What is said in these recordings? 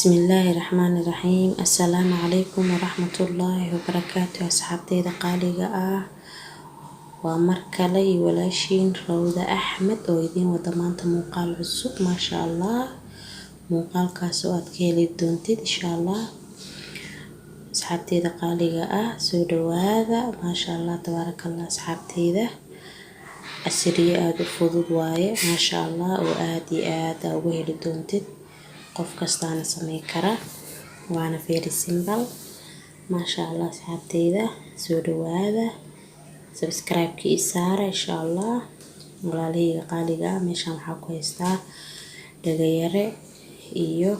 بسم الله الرحمن الرحيم. السلام عليكم ورحمة الله وبركاته. أصحابتي قاليقة ومركلي ولاشين روضة أحمد ويدين ودمانت موقال عصب ما شاء الله. موقال كاسوات كيلي بدونتي إن شاء الله. أصحابتي قاليقة سودو هذا ما شاء الله تبارك الله. أصحابتي السرية آدو فضود واي ما شاء الله وآدي آدا وهلي دونتي qof kastaana samey kara waana very simple maasha Allah. asxaabteyda soo dhawaada, subscribe-ki i saara insha Allah. walaalahayga qaaliga meeshaan waxaa ku haystaa dhagayare iyo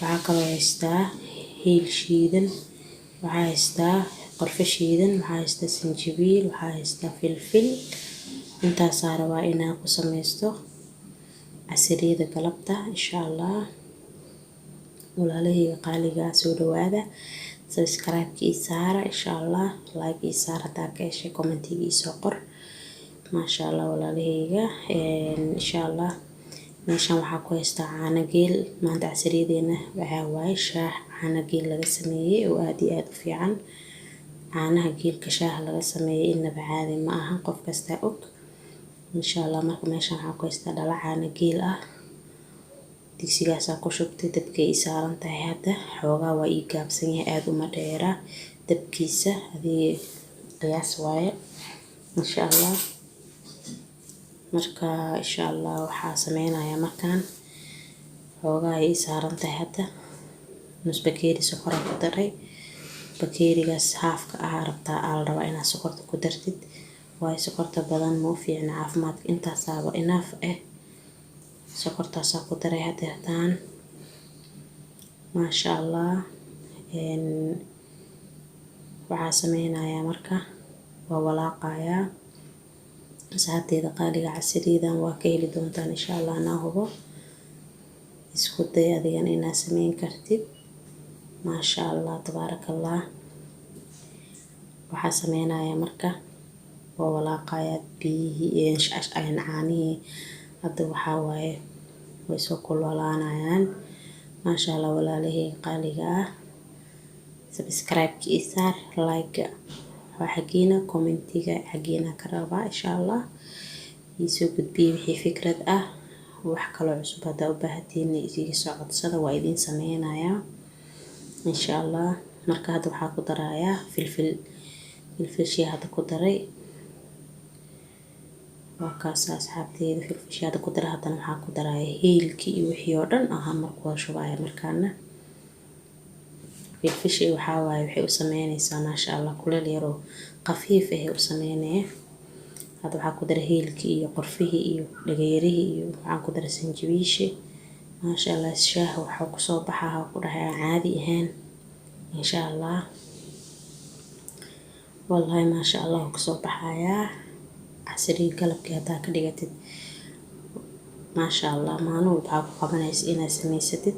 waxaa kaloo haystaa hiil shiidan, waxaa haystaa qorfe shiidan, waxaa haystaa sinjibiil, waxaa haystaa filfil. intaasaa rabaa inaan ku sameysto casiriyada galabta insha Allah. walaalahayga qaaliga soo dhawaada, subscribe-ki i saara insha Allah. like i saara hadaa ka heshay, comment-iga i soo qor maasha Allah. walaalahayga insha Allah meeshaan waxaa ku haystaa caano geel. maanta casiriyadeena waxaa waaye shaah caano geel laga sameeyey oo aad iyo aad u fiican. caanaha geelka shaaha laga sameeyey inaba caadi ma aha, qof kasta og insha Allah. marka meeshaan waxaa ku haystaa dhala caano geel ah. digsigaasaa ku shubtay, dabkay i saaran tahay hadda. xoogaa waa ii gaabsan yahay, aad uma dheera dabkiisa, adii qiyaas waaye insha Allah. marka insha Allah waxaa sameynayaa markaan xoogaa ay i saaran tahay hadda. nus bakeeri sokor ku daray. bakeerigaas haafka ah rabtaa aal rabaa inaad sokorta ku dartid, waayo sokorta badan ma u fiicna caafimaadka. intaasaaba enough sokortaasaa ku daray hadeertaan maasha Allah. waxaa sameynayaa marka waa walaaqayaa. asxaabteyda qaaliga casiriyadan waa ka heli doontaan insha Allah. anaa hubo, isku day adigan inaad sameyn kartid maasha Allah tabaarakallah. waxaa sameynayaa marka waa walaaqayaa biyihii caanihii hadda waxaa waaye way soo kululaanayaan maasha Allah. walaalahayga qaaliga subscribe-ki i saar, like waa xagiina, comment-iga xagiina ka rabaa insha Allah. isoo gudbiye wixii fikrad ah, wax kaloo cusub hadaa u baahatiin isiga soo codsada, waa idin sameynayaa insha Allah. marka hadda waxaa ku darayaa filfil hadda ku daray. waa kaas asxaabteyda filfil hadda ku daray. haddana waxaa ku darayaa hiilki iyo wixii oo dhan aha markuu waa shubaya. markaana filfil waxaa waaye waxay u sameynaysaa maasha Allah kuleel yaroo qafiif ah u sameynaya. hadda waxaa ku daray hiilki iyo qorfihii iyo dhagayarihii iyo waxaan ku daray sinjibiishi maasha Allah. shaah waxaa ku soo baxaa ku dhahay caadi ahaan insha Allah. wallahi maasha Allah ku soo baxayaa casiriga galabkii hadaa ka dhigatid maasha Allah. maalin walba waxaa ku qabanaysa inaad samaysatid.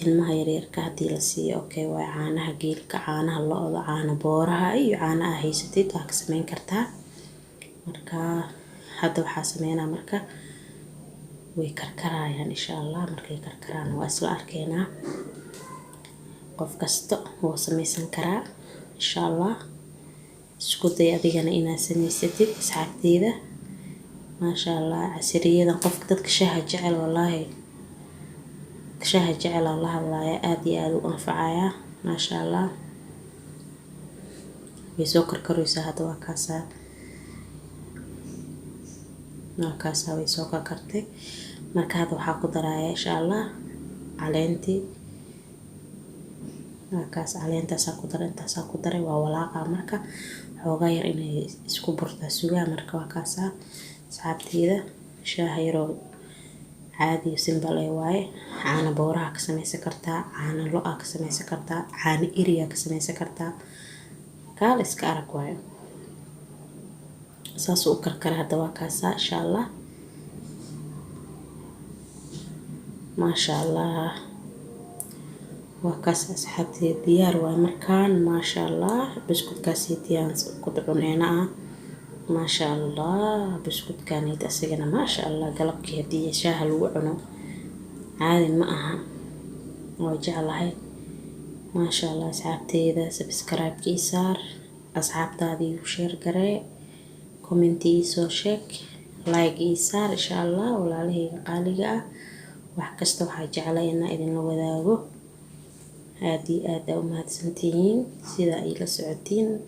ilmaha yaryarka haddii la siiyo okay waaye. caanaha geelka, caanaha lo'-da, caana booraha iyo caanaha haysatid waa ka sameyn kartaa. marka hadda waxaa sameynaa marka way karkarayaan insha Allah. markay karkaraan waa isla arkeynaa. qof kasta wuu sameysan karaa insha Allah. isku day adigana inaad samaysatid asxaabteyda maasha Allah. casiriyadan qofka dadka shaaha jecel, wallaahi shaaha jecel la hadlaaya aad iyo aad u anfacaya maasha Allah. way soo karkaraysaa hadda. waa kaasaa way soo karkartay. marka hadda waxaa ku darayaa insha Allah caleentii. kaas caleentaasaa ku daray, intaasaa ku daray. waa walaaqa marka xoogaa yar inay isku burtaa sugaa. marka waa kaasaa asxaabteyda shaah yaroo caadi simple waaye. caana booraha ka sameysan kartaa, caana lo-a ka sameysan kartaa, caana iriya ka sameysan kartaa. kaal iska arag waayo. saasuu u karkara hadda. waa kaasaa insha Allah maasha Allah. waa kaas asxaabteyda diyaar waaye markaan maasha Allah. buskudkaasiitiyaan ku cuneena maasha Allah. buskudkaanid asigana maasha Allah galabkii haddii shaaha lagu cuno caadi ma aha. وجعلها ما شاء الله أصحابتي إذا سبسكرايب كيسار أصحابتي وشير قري كومنتي سو شيك لايك إيسار إن شاء الله ولا عليه قالقة وحكستو حاجعلينا إذن لو ذاقو هادي آد أمهات سنتين سيدا إلى سعودين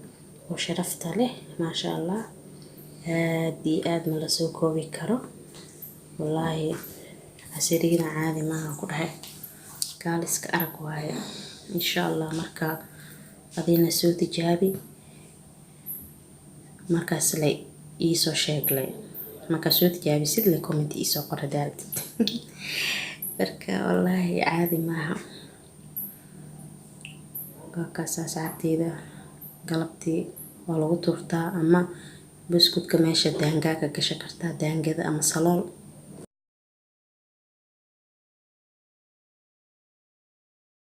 وشرفت له ما شاء الله هادي آد ملسوكو بكرو والله أسيرين عادي ما أقولها قالسك أرقواي إن شاء الله مركا أدينا سو تجابي مركا سلي إيسو شاقلي مركا سو تجابي سيد لي كومنت إيسو قردالت مركا والله عادي معها كاسا ساعتيدا قلبتي ولو تورتا أما بسكوت كماشة دانقاكا كشكرتا دانقادا أما صلول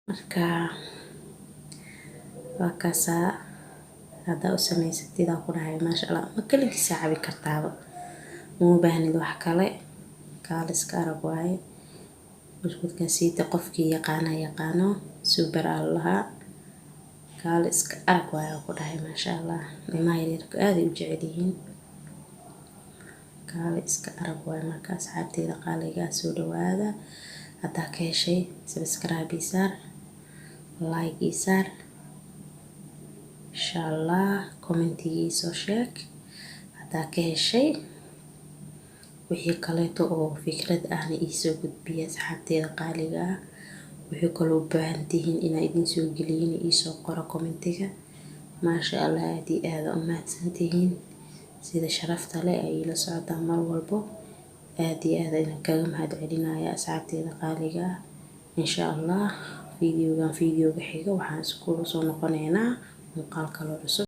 marka waa kaasaa haddaa u samaysatid aa ku dhahay maasha allah ma kaligiisa cabi kartaaba uma baahnid wax kale kaaliska arag waaye buskudkan siita qofkii yaqaano super aa lahaa kaaliska arag waaye aa ku dhahay maasha allah ilmaha yaryarka aad ay u jecel yihiin kaaliska arag waaye marka asxaabteeda qaaligaa soo dhawaada haddaa ka heshay subscribe isaar like isaar insha allah commentigii soo sheeg haddaa ka heshay wixii kaleeto oo fikrad ahna iisoo gudbiya asxaabteeda qaaliga ah wixii kaloo u baahan tihiin inaa idin soo geliyin iisoo qoro commentiga maasha allah aad iyo aad u mahadsantihiin sida sharafta leh ay ila socdaan mar walbo aad iyo aad ayaan kaga mahad celinaya asxaabteeda qaaliga ah insha allah videogan videoga xiga waxaan isku soo noqonaynaa muuqaal kaloo cusub